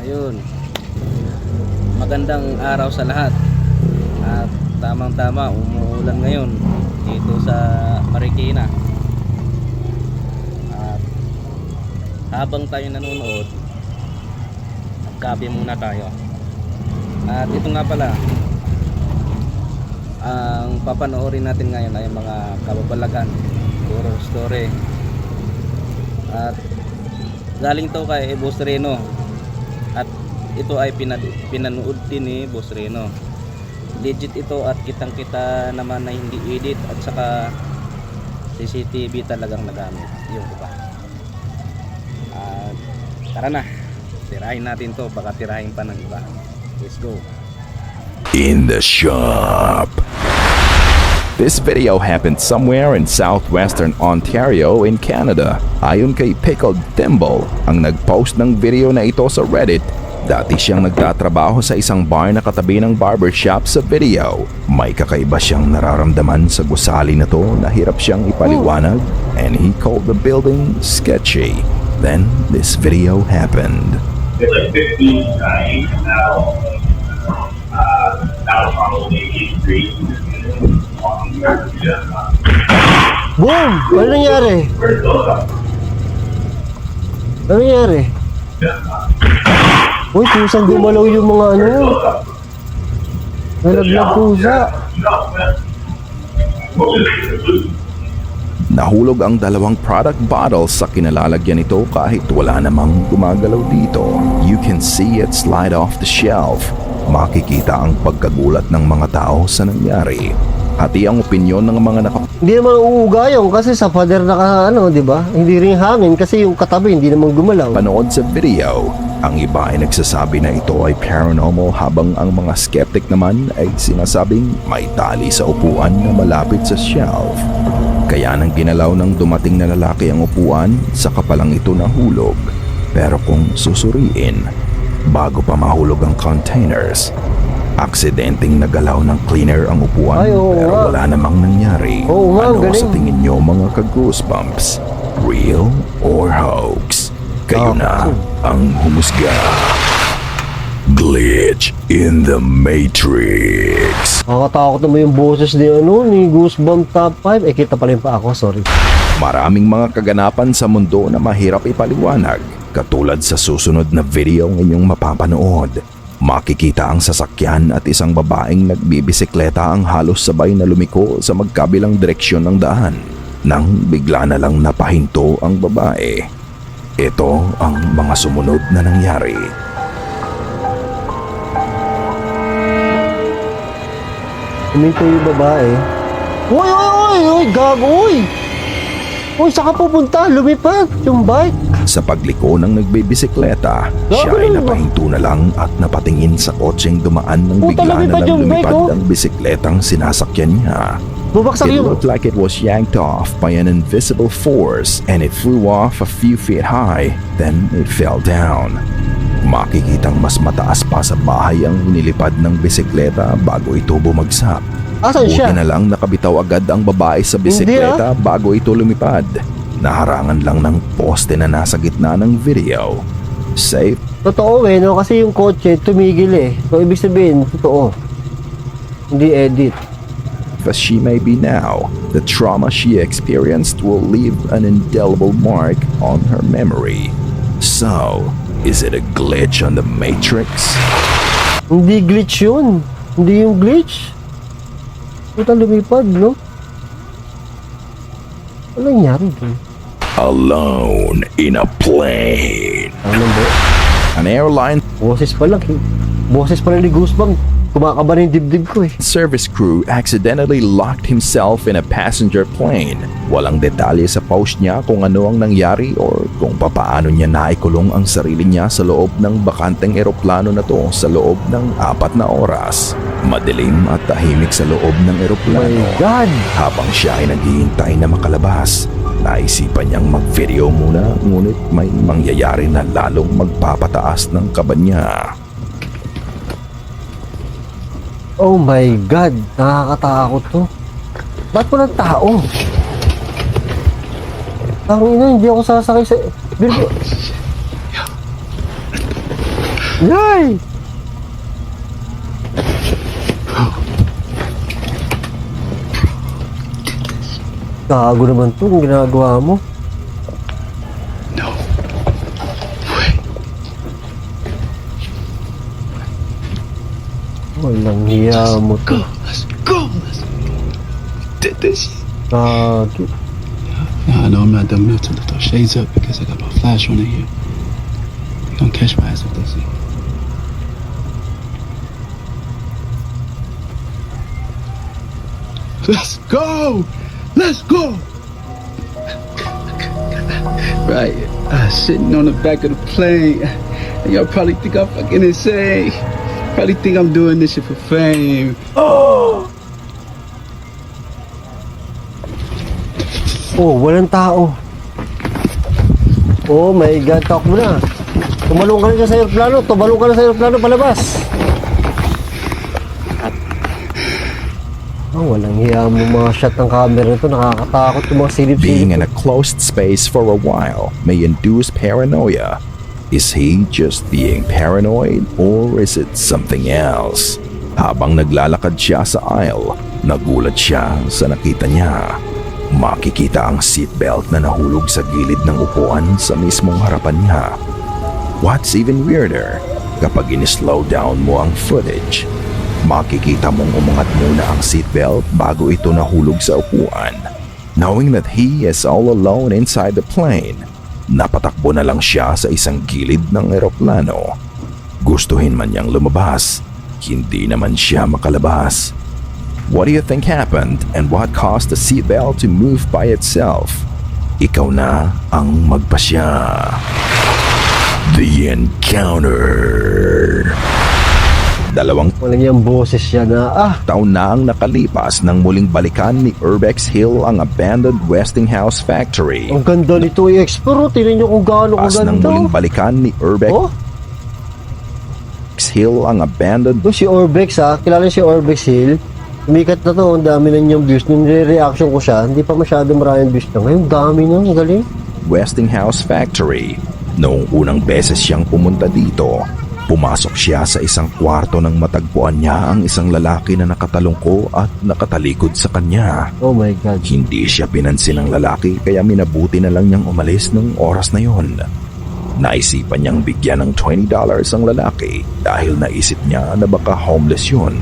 Ayun. Magandang araw sa lahat. At tamang-tama, umuulan ngayon dito sa Marikina. At habang tayo nanonood, magkape muna tayo. At ito nga pala, ang papanoorin natin ngayon ay mga kababalagan, horror story. At galing to kay Boss Reno. At ito ay pinanood din ni Boss Reno. Legit ito at kitang-kita naman na hindi edit at saka CCTV talagang nagamit. Yun, diba? At tara na, tirahin natin to, baka tirahin pa ng iba. Let's go. In the shop. This video happened somewhere in southwestern Ontario in Canada. Ayon kay Pickled Thimble, ang nag-post ng video na ito sa Reddit, dati siyang nagtatrabaho sa isang bar na katabi ng barbershop sa video. May kakaiba siyang nararamdaman sa gusali na to na hirap siyang ipaliwanag, and he called the building sketchy. Then this video happened. It's like 15 now. Now probably 8 street. Boom! Ano nangyari? Ano nangyari? Uy, kusang gumalaw yung mga ano. Nalaglag kusa. Nahulog ang dalawang product bottles sa kinalalagyan nito kahit wala namang gumagalaw dito. You can see it slide off the shelf. Makikita ang pagkagulat ng mga tao sa nangyari. Hati ang opinyon ng mga Hindi naman uuga yun kasi sa pader na ano, di ba? Hindi rin hangin kasi yung katabi hindi naman gumalaw. panood sa video. Ang iba ay nagsasabi na ito ay paranormal habang ang mga skeptic naman ay sinasabing may tali sa upuan na malapit sa shelf. Kaya nang ginalaw ng dumating na lalaki ang upuan, saka palang ito nahulog. Pero kung susuriin, bago pa mahulog ang containers, aksidenteng nagalaw ng cleaner ang upuan. Ay, oo pero nga. wala namang nangyari. Oo nga, Ano galing. sa tingin nyo mga ka-goosebumps? Real or hoax? Kayo na ang humusga. Glitch in the Matrix. Nakakatakot naman yung boses ni ano, ni Goosebump Top 5. Eh, kita pala yung pa ako, sorry. Maraming mga kaganapan sa mundo na mahirap ipaliwanag. Katulad sa susunod na video ngayong mapapanood. Makikita ang sasakyan at isang babaeng nagbibisikleta ang halos sabay na lumiko sa magkabilang direksyon ng daan. Nang bigla na lang napahinto ang babae. Ito ang mga sumunod na nangyari. Huminto yung babae. Uy, uy, uy, uy, gago, uy! Uy, saan ka pupunta? Lumipad yung bike. Sa pagliko ng nagbibisikleta, siya ay napahinto na lang at napatingin sa kotseng dumaan nang Puta, bigla na lumipad lang yung bike, lumipad oh. ang bisikletang sinasakyan niya. Bubaksak It yung... looked like it was yanked off by an invisible force and it flew off a few feet high, then it fell down. Makikitang mas mataas pa sa bahay ang inilipad ng bisikleta bago ito bumagsak. Asan siya? Buti na lang nakabitaw agad ang babae sa bisikleta bago ito lumipad. Naharangan lang ng poste na nasa gitna ng video. Safe Totoo eh, no? Kasi yung kotse tumigil eh. So, ibig sabihin, totoo. Hindi edit. as she may be now, the trauma she experienced will leave an indelible mark on her memory. So, is it a glitch on the Matrix? Hindi glitch yun. Hindi yung glitch. Puta lumipad, no? Ano nangyari dun? Alone in a plane. Ano ba? An airline Boses pa lang. Boses pa lang ni Goosebump. Kumakaba na yung dibdib ko eh. service crew accidentally locked himself in a passenger plane. Walang detalye sa post niya kung ano ang nangyari or kung papaano niya naikulong ang sarili niya sa loob ng bakanteng eroplano na to sa loob ng 4 na oras. Madilim at tahimik sa loob ng eroplano. My God! Habang siya ay naghihintay na makalabas, naisipan niyang mag-video muna ngunit may mangyayari na lalong magpapataas ng kaba niya. Oh my God! Nakakatakot to. Ba't po ng tao? Tangina, hindi ako sasakay sa... Yay! Gago naman to kung ginagawa mo. No. Wait. Walang hiya mo to. Let's go. Let's did this. Gago. No, I know I'm not dumb enough to lift those shades up because I got my flash on it here. You gonna catch my ass if they see. Let's go! Let's go! Right, sitting on the back of the plane. And y'all probably think I'm fucking insane. Probably think I'm doing this shit for fame. Oh, walang tao. Oh my God, talk mo na. Tumalong ka na dyan sa aeroplano. Tumalong ka na sa aeroplano palabas. Oh, walang hiya mo mga shot ng camera nito. Nakakatakot yung mga silip-silip. Being in a closed space for a while may induce paranoia. Is he just being paranoid or is it something else? Habang naglalakad siya sa aisle, nagulat siya sa nakita niya. Makikita ang seatbelt na nahulog sa gilid ng upuan sa mismong harapan niya. What's even weirder, kapag in-slow down mo ang footage, makikita mong umangat muna ang seatbelt bago ito nahulog sa upuan. Knowing that he is all alone inside the plane, napatakbo na lang siya sa isang gilid ng eroplano. Gustuhin man niyang lumabas, hindi naman siya makalabas. What do you think happened and what caused the seatbelt to move by itself? Ikaw na ang magpasya. The Encounter. Walang yung boses siya na taon na ang nakalipas nang muling balikan ni Urbex Hill ang abandoned Westinghouse factory. ang ganda nito i-explore. Tingnan nyo kung gaano Nang kaganda. muling balikan ni Urbex Oh, Hill ang abandoned si Orbex kilala si Orbex Hill. Umikat na to, ang dami na niyang views. Nung reaction ko siya, hindi pa masyado maraming views na. Ngayon, dami na, ang galing. Westinghouse factory. Noong unang beses siyang pumunta dito, pumasok siya sa isang kwarto nang matagpuan niya ang isang lalaki na nakatalungko at nakatalikod sa kanya. Oh my God. Hindi siya pinansin ng lalaki kaya minabuti na lang niyang umalis nung oras na yon. Naisipan niyang bigyan ng $20 ang lalaki dahil naisip niya na baka homeless yun.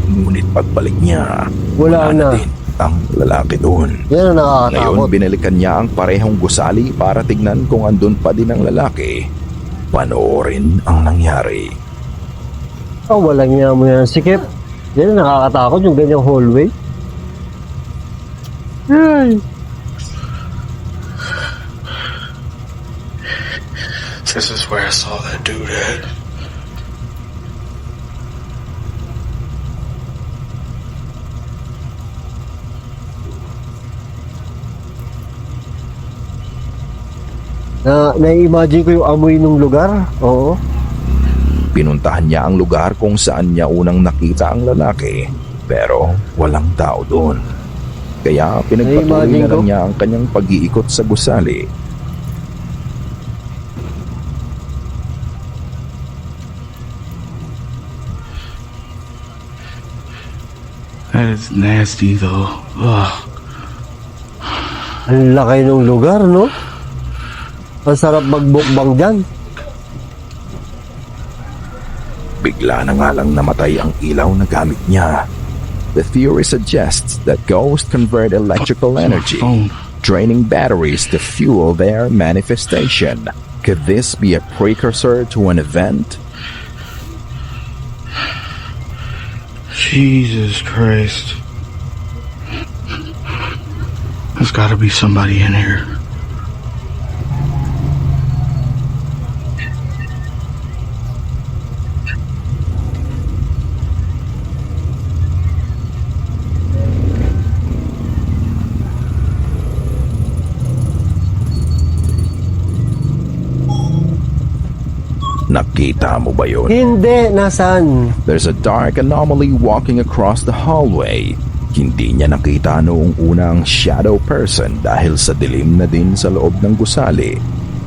Ngunit pagbalik niya, Wala na. din ang lalaki doon. Yan ang Ngayon, nakakatakot. binalikan niya ang parehong gusali para tignan kung andun pa din ang lalaki. Panoorin ang nangyari. Oh, walang niya mo yan. Sikip. Yan ang nakakatakot, yung ganyang hallway. Ay. This is where I saw that dude at. Na-imagine ko yung amoy ng lugar. Oo. Pinuntahan niya ang lugar kung saan niya unang nakita ang lalaki, pero walang tao doon. Kaya pinagpatuloy Imagine na lang ko. niya ang kanyang pag-iikot sa gusali. That is nasty though. Ugh. Ang laki ng lugar, no? Ang sarap magbukbang dyan. Bigla na nga lang namatay ang ilaw na gamit niya. The theory suggests that ghosts convert electrical energy, draining batteries to fuel their manifestation. Could this be a precursor to an event? Jesus Christ. There's gotta be somebody in here. Nakita mo ba yun? Hindi, nasaan? There's a dark anomaly walking across the hallway. Hindi niya nakita noong una ang shadow person dahil sa dilim na din sa loob ng gusali.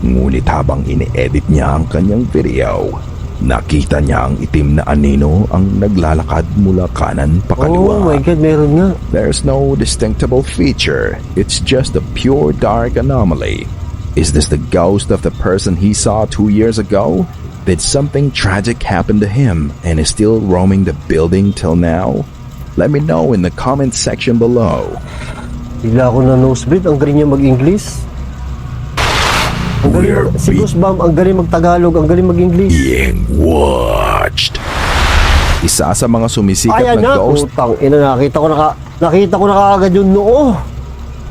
Ngunit habang ini-edit niya ang kanyang video, Nakita niya ang itim na anino ang naglalakad mula kanan pa Oh my kaliwa. God, meron nga. There's no distinctable feature. It's just a pure dark anomaly. Is this the ghost of the person he saw 2 years ago? Did something tragic happen to him and is still roaming the building till now? Let me know in the comment section below. Bigla ako na nosebleed. Ang galing niya mag-English. Ang We're galing, si Goosebump, ang galing mag-Tagalog, ang galing mag-English. being watched. Isa sa mga sumisikat Ayan na na, ghost putang ina, nakita ko na kaagad yung noo.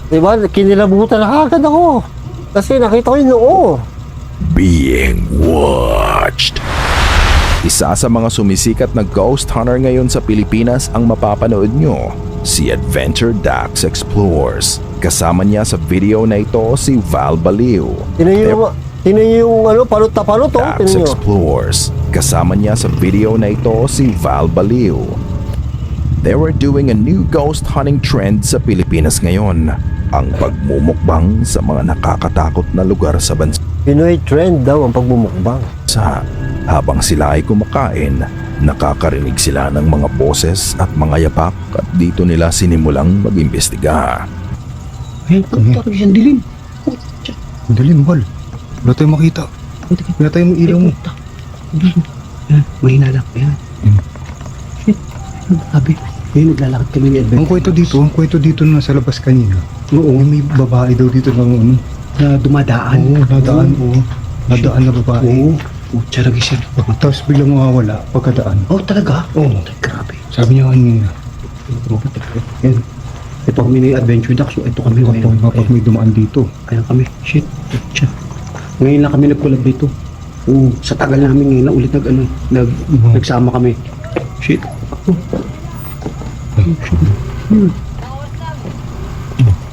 Diba? Kinilabutan na kaagad ako. Kasi nakita ko yung noo. being watched. Isa sa mga sumisikat na ghost hunter ngayon sa Pilipinas ang mapapanood nyo, si Adventure Dax Explores. Kasama niya sa video na ito si Val Baliw. Tinan niyo yung ano, palot na palot, oh. Dax Tinan niyo. Explores. Kasama niya sa video na ito si Val Baliw. They were doing a new ghost hunting trend sa Pilipinas ngayon. Ang pagmumukbang sa mga nakakatakot na lugar sa bansa. Pinoy trend daw ang pagbumukbang. Habang sila ay kumakain, nakakarinig sila ng mga boses at mga yapak at dito nila sinimulang mag-imbestiga. Ayun, talaga siyang dilim. Dilim, Bal. Wala tayong makita. Wala tayong ilaw mo. Ayan, mahina lang. Ayan. Shit. Ano sabi? Ayun, naglalakad kami ni Adventure. Ang kwento dito na sa labas kanina. Oo, May babae daw dito ng ano. na dumadaan. Oo, nadaan. Oo. Nadaan na babae. Oo. Putya lagi siya. Tapos biglang mawawala pagkadaan. Oh, talaga? Oo. Grabe. Sabi niya kanina. Yan. Ito kami ni Adventure Duck. So, ito kami ngayon. Kapag may dumaan dito. Kaya kami. Shit. Putya. Ngayon lang kami nag-collab dito. Oo. Sa tagal namin ngayon na ulit nagsama kami. Shit.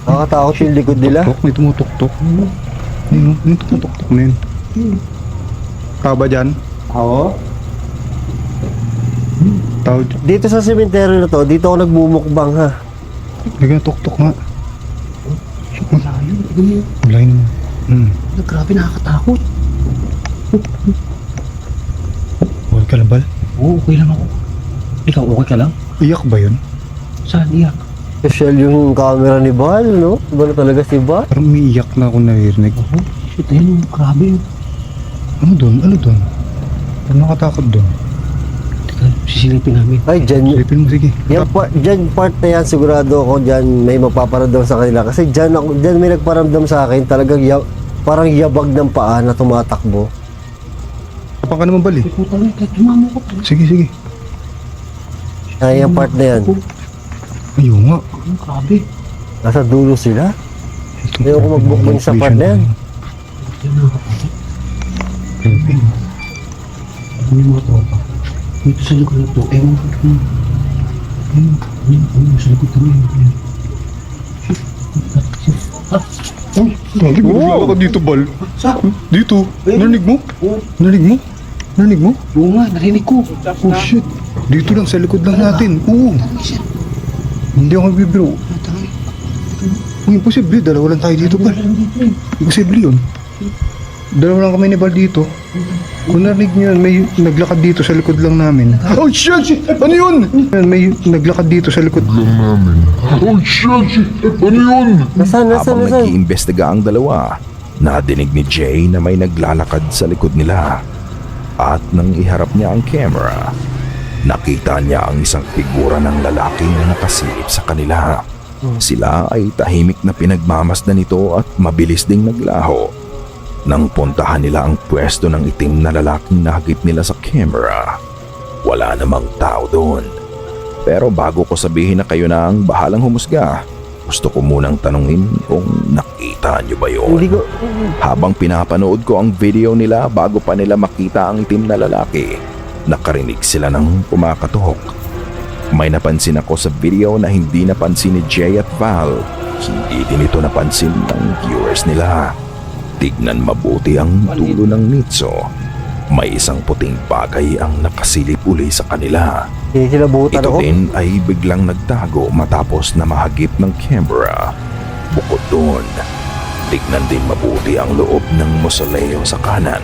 Nakakatakot yung likod nila. May tumutok-tok. Ayun, yung tumutok-tok na yun. Kaba dyan? Oo. Tao, Dito sa sementeryo na to, dito ako nagmumukbang ha. bigyan tok-tok nga. Malayo. Wala yun. Grabe, nakakatakot. Okay ka lang, Bal? Oo, okay lang ako. Ikaw, okay ka lang? Iyak ba yun? Saan iyak? Special yung camera ni Bal, no? Iba na talaga si Bal. Parang umiiyak na ako naririnig. Shit, ayun, grabe. Ano doon? Ano doon? Parang nakatakot doon. Teka, sisilipin namin. Ay, Silipin mo, sige. dyan part na yan, sigurado ako dyan may mapaparamdam sa kanila. Kasi dyan may nagparamdam sa akin, talagang parang yabag ng paa na tumatakbo. Kapag ka naman, Bal eh. Puta na, kahit tumama ko. Sige, sige. Ay, yung part na yan. Ayun nga. Grabe. Nasa dulo sila. Ayaw ko magbukbang sa part na yan. Yan nakakatakot. Ano yung mga tropa? Dito sa likod na to, ewan ko kung... Ayun, sa likod kami. Grabe, bigla ka dito, Bal. Sa? Dito. Narinig mo? Narinig mo? Narinig mo? Oo nga, narinig ko. Oh shit. Dito lang, sa likod lang natin. Oo. Hindi ako nagbibiro. Kung imposible, dalawa lang tayo dito, Bal. Imposible yun. Dalawa lang kami ni Bal dito. Kung narinig nyo yun, may naglakad dito sa likod lang namin. Oh shit! Ano yun? May naglakad dito sa likod lang namin. Oh shit! Ano yun? Nasaan? Habang nag-iimbestiga ang dalawa, nadinig ni Jay na may naglalakad sa likod nila. At nang iharap niya ang camera, nakita niya ang isang figura ng lalaki na nakasilip sa kanila. Sila ay tahimik na pinagmamasdan nito at mabilis ding naglaho. Nang puntahan nila ang pwesto ng itim na lalaking nakakip nila sa camera, wala namang tao doon. Pero bago ko sabihin na kayo na ang bahalang humusga, gusto ko munang tanungin kung nakita niyo ba yun? Hindi ko... Habang pinapanood ko ang video nila bago pa nila makita ang itim na lalaki, nakarinig sila ng kumakatok. May napansin ako sa video na hindi napansin ni Jay at Val. Hindi din ito napansin ng viewers nila. Tignan mabuti ang dulo ng nitso. May isang puting bagay ang nakasilip uli sa kanila. Sinabutan Ito ako. din ay biglang nagtago matapos na mahagip ng camera. Bukod doon, tignan din mabuti ang loob ng mausoleo sa kanan.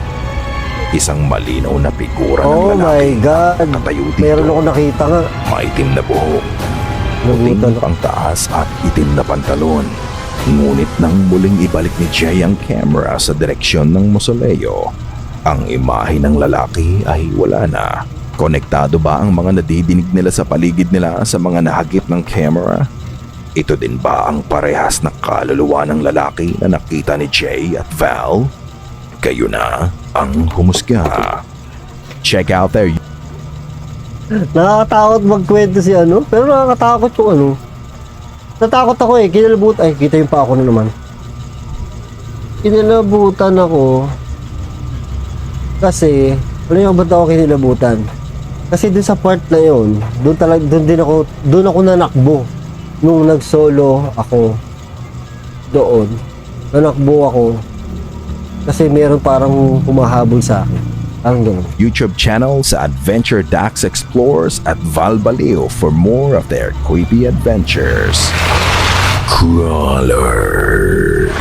Isang malinaw na figura ng Oh my lalaki God. nakatayo dito. Meron ako nakita nga. Maitim na buhok, puting Nagutan ako. pangtaas at itim na pantalon. Ngunit nang muling ibalik ni Jay ang camera sa direksyon ng mausoleo, ang imahe ng lalaki ay wala na. Konektado ba ang mga nadidinig nila sa paligid nila sa mga nahagip ng camera? Ito din ba ang parehas na kaluluwa ng lalaki na nakita ni Jay at Val? Kayo na ang humusga. Check out their Nakakatakot magkwento si ano, pero nakakatakot yung ano. Natakot ako eh, kinalabutan. Ay, kita yung pa ako na naman. Kinalabutan ako. Kasi, ano yung ba't ako kinilabutan? Kasi dun sa part na yun, dun ako nanakbo. Nung nag-solo ako doon, nanakbo ako. Kasi meron parang humahabol sa akin. Parang gano'n. YouTube channel sa Adventure Dax Explores at Val Baleo for more of their creepy adventures. Crawler.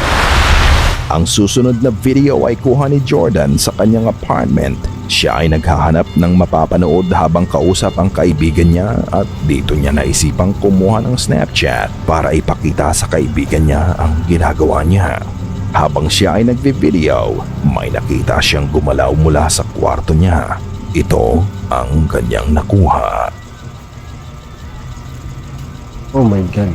Ang susunod na video ay kuha ni Jordan sa kanyang apartment. Siya ay naghahanap ng mapapanood habang kausap ang kaibigan niya at dito niya naisipang kumuha ng Snapchat para ipakita sa kaibigan niya ang ginagawa niya. Habang siya ay nagvi-video, may nakita siyang gumalaw mula sa kwarto niya. Ito ang kanyang nakuha. Oh my God.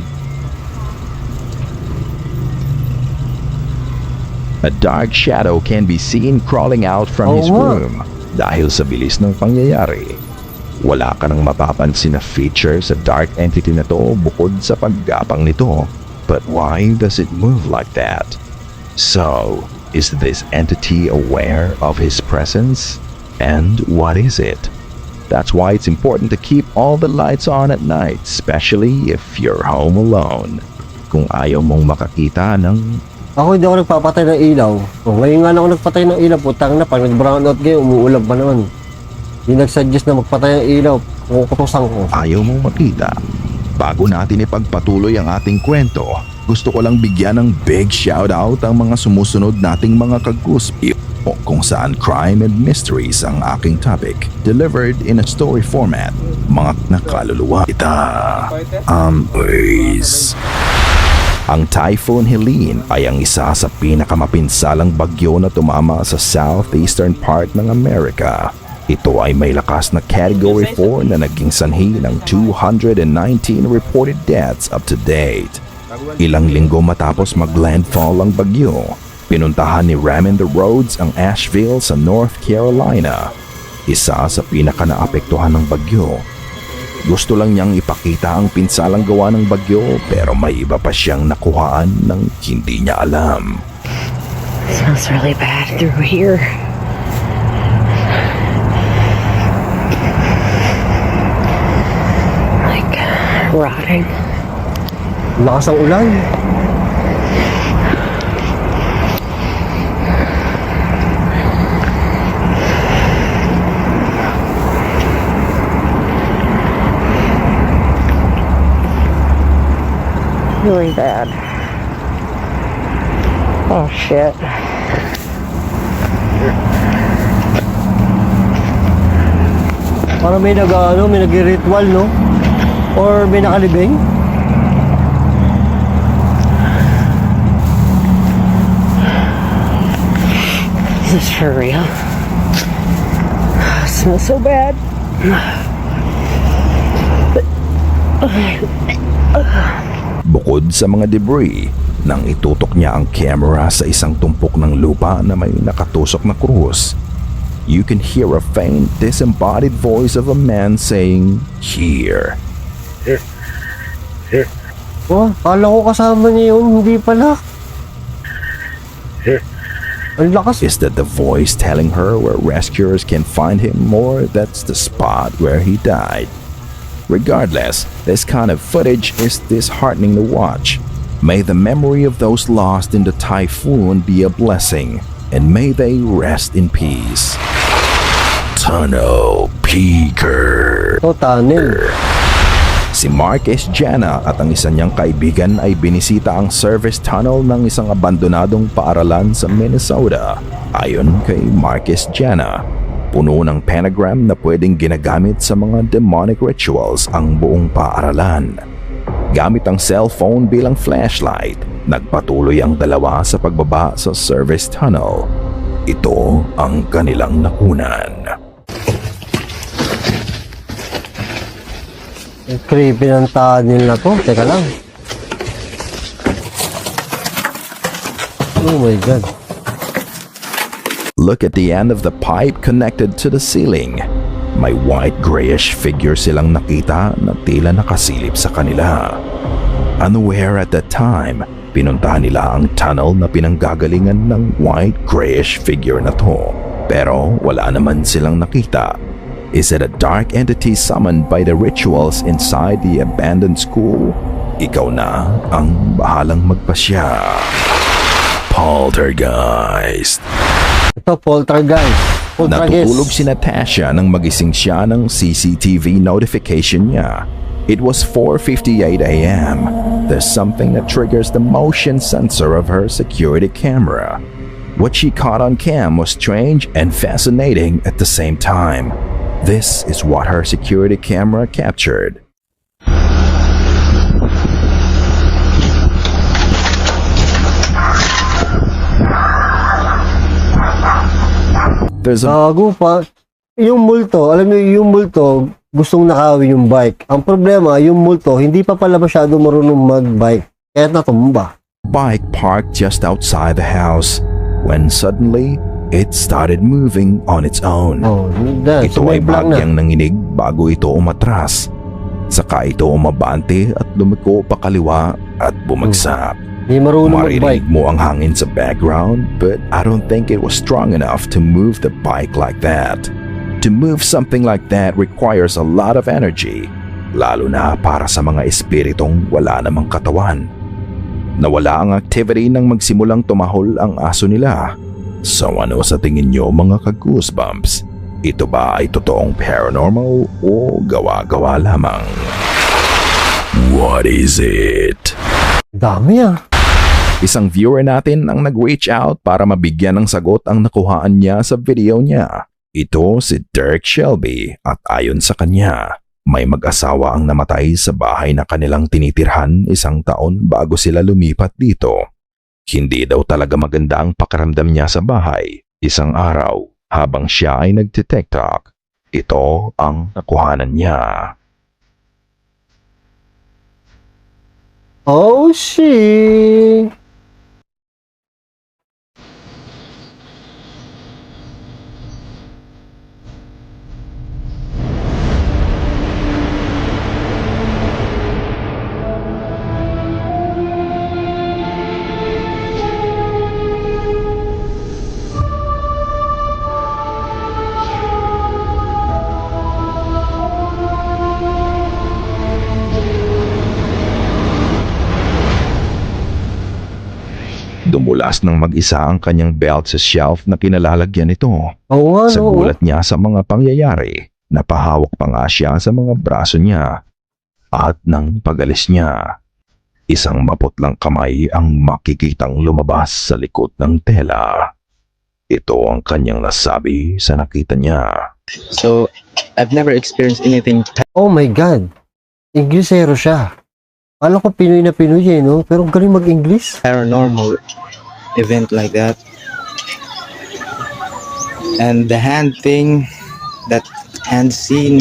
A dark shadow can be seen crawling out from his Oo nga. room dahil sa bilis ng pangyayari. Wala ka nang mapapansin na feature sa dark entity na to bukod sa paggapang nito. But why does it move like that? So, is this entity aware of his presence? And what is it? That's why it's important to keep all the lights on at night, especially if you're home alone. Kung ayaw mong makakita ng Ako hindi ako nagpapatay ng ilaw. Oh, ngayon nga lang ako nagpatay ng ilaw. Putang na, pag nag-brownout ngayon, umuulan pa naman. Hindi nag-suggest na magpatay ng ilaw. Kukutusan ko. ayaw mong makita. Bago natin ipagpatuloy ang ating kwento, gusto ko lang bigyan ng big shoutout ang mga sumusunod nating mga kaguspi kung saan crime and mysteries ang aking topic, delivered in a story format. Mga nakaluluwa kita. Please. Ang Typhoon Helene ay ang isa sa pinakamapinsalang bagyo na tumama sa southeastern part ng Amerika. Ito ay may lakas na Category 4 na naging sanhi ng 219 reported deaths up to date. Ilang linggo matapos mag-landfall ang bagyo, pinuntahan ni Ramon Rhodes ang Asheville sa North Carolina, isa sa pinaka-naapektuhan ng bagyo. Gusto lang niyang ipakita ang pinsalang gawa ng bagyo pero may iba pa siyang nakuhaan ng hindi niya alam. It smells really bad through here. Like rotting. Lakas ang ulan. Really bad. Oh shit. Parang may may nag-ritual, no? Or may nakalibing. Is this for real? It smells so bad. Bukod sa mga debris, nang itutok niya ang camera sa isang tumpok ng lupa na may nakatusok na krus, you can hear a faint disembodied voice of a man saying, "Here." Oh, kala ko kasama niya yun. Hindi pala. Ang lakas. Is that the voice telling her where rescuers can find him, or that's the spot where he died? Regardless, this kind of footage is disheartening to watch. May the memory of those lost in the typhoon be a blessing, and may they rest in peace. Tunnel Peaker. Tunnel. Si Marquez Jana at ang isa niyang kaibigan ay binisita ang service tunnel ng isang abandonadong paaralan sa Minnesota. Ayon kay Marquez Jana, puno ng pentagram na pwedeng ginagamit sa mga demonic rituals ang buong paaralan. Gamit ang cellphone bilang flashlight, nagpatuloy ang dalawa sa pagbaba sa service tunnel. Ito ang kanilang nakunan. Creepy ng tunnel na to. Teka lang. Oh my God. Look at the end of the pipe connected to the ceiling. May white grayish figure silang nakita na tila nakasilip sa kanila. Unaware at that time, pinuntahan nila ang tunnel na pinanggagalingan ng white grayish figure na to. Pero wala naman silang nakita. Is it a dark entity summoned by the rituals inside the abandoned school? Ikaw na ang bahalang magpasya. Poltergeist. Ito, poltergeist. Natutulog si Natasha nang magising siya ng CCTV notification niya. It was 4:58 a.m. There's something that triggers the motion sensor of her security camera. What she caught on cam was strange and fascinating at the same time. This is what her security camera captured. There's a Gago pa. Yung multo, alam niyo yung multo, gustong nakawin yung bike. Ang problema, yung multo, hindi pa pala masyado marunong mag-bike. Kaya natumba. bike parked just outside the house when suddenly it started moving on its own. Oh, Ito ay bagyang nanginig bago ito umatras. Saka ito umabante at lumiko pa kaliwa at bumagsak. Hindi marunong mag-bike. Maririnig mo ang hangin sa background, but I don't think it was strong enough to move the bike like that. To move something like that requires a lot of energy, lalo na para sa mga espiritong wala namang katawan. Nawala ang activity nang magsimulang tumahol ang aso nila. So ano sa tingin nyo mga ka-goosebumps? Ito ba ay totoong paranormal o gawa-gawa lamang? What is it? Dami ah. Isang viewer natin ang nag-reach out para mabigyan ng sagot ang nakuhaan niya sa video niya. Ito si Derek Shelby at ayon sa kanya, may mag-asawa ang namatay sa bahay na kanilang tinitirhan 1 taon bago sila lumipat dito. Hindi daw talaga maganda ang pakiramdam niya sa bahay. Isang araw, habang siya ay nagtitiktok, ito ang nakuhanan niya. Oh, shit. Dumulas ng mag-isa ang kanyang belt sa shelf na kinalalagyan nito. Oo nga, Sa no. gulat niya sa mga pangyayari, napahawak pa nga siya sa mga braso niya. At nang pagalis niya, isang maputlang kamay ang makikitang lumabas sa likod ng tela. Ito ang kanyang nasabi sa nakita niya. So, I've never experienced anything Oh my God. Inglesero siya. Alam ko Pinoy na Pinoy eh, no? Pero galing mag-English. paranormal event like that. And the hand thing, that hand scene,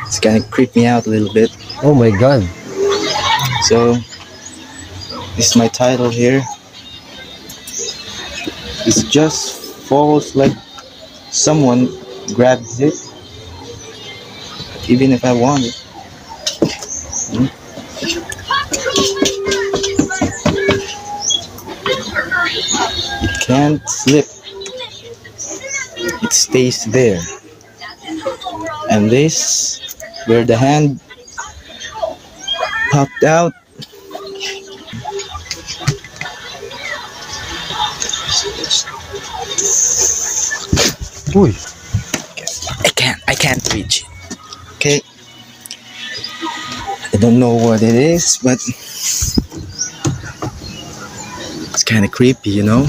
it's kind of creeped me out a little bit. Oh my God. So, this is my title here. It just falls like someone grabs it, even if I want it. It can't slip. It stays there. And this, where the hand popped out, Uy. I can't reach it. Okay. don't know what it is, but it's kind of creepy, you know?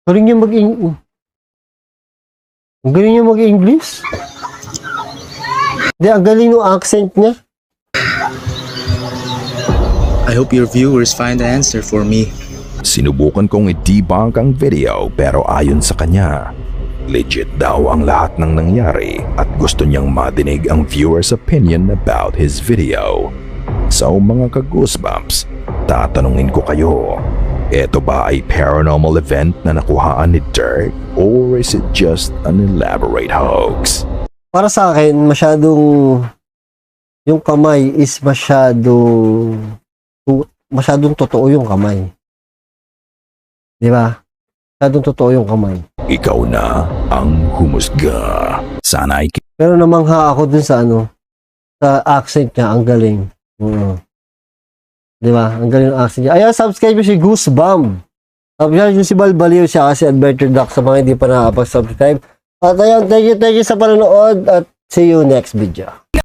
Galing niya ang galing niya mag-English. Hindi, ang galing ng accent niya. I hope your viewers find the answer for me. Sinubukan kong i-debunk ang video pero ayon sa kanya, legit daw ang lahat ng nangyari at gusto niyang madinig ang viewer's opinion about his video. So mga ka-goosebumps, tatanungin ko kayo, ito ba ay paranormal event na nakuhaan ni Dirk or is it just an elaborate hoax? Para sa akin, yung kamay is masyadong totoo yung kamay. Di ba? Masyadong totoo yung kamay. Ikaw na ang humusga. Sana ay Pero namangha ako dun sa sa accent niya, ang galing. Di ba? Ang galing ng accent niya. Ayan, subscribe nyo si Goosebump. Subscribe nyo si Balbaliw siya kasi Adventure Duck sa mga hindi pa nakapag-subscribe. At ayan, thank you sa panonood at see you next video.